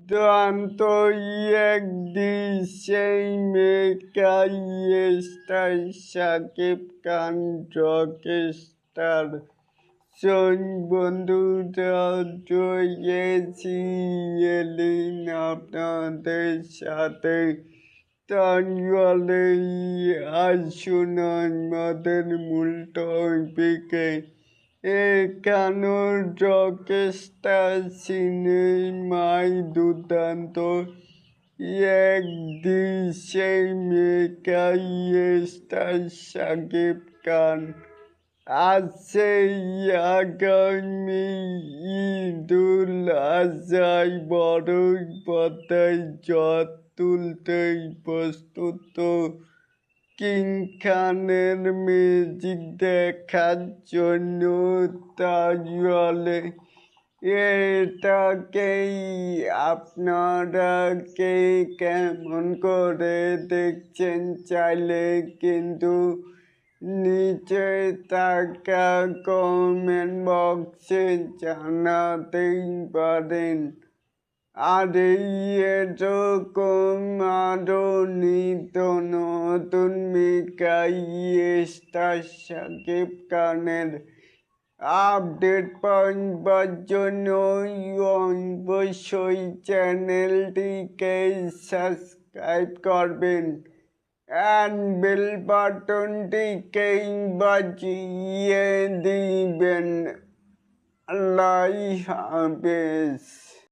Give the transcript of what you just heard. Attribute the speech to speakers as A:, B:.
A: Tanto সেই মেকাই star Shakib Khan Rockstar বন্ধুরা রয়েছি এলিন আপনাদের সাথে তাহলে আসুন আমাদের মূল টপিকে এখানো রকস্টার সিনেমায় দুর্দান্ত এক দৃশ্যে মেকাই স্টার সাকিব খান আছে আগামী ঈদুল আজহায় বড় পর্দায় ঝড় তুলতেই প্রস্তুত কিং খানের ম্যাজিক দেখার জন্য। তাহলে এটাকেই আপনারা কে কেমন করে দেখছেন চাইলে কিন্তু নিচে থাকা কমেন্ট বক্সে জানাতেই পারেন। আর এরকম আরও নিত্য নতুন মেকাই স্টার সাকিব খানের আপডেট পাওয়ার জন্য অবশ্যই চ্যানেলটিকে সাবস্ক্রাইব করবেন and বেল বাটনটিকে বাজিয়ে দিবেন। আল্লাহ হাফেজ।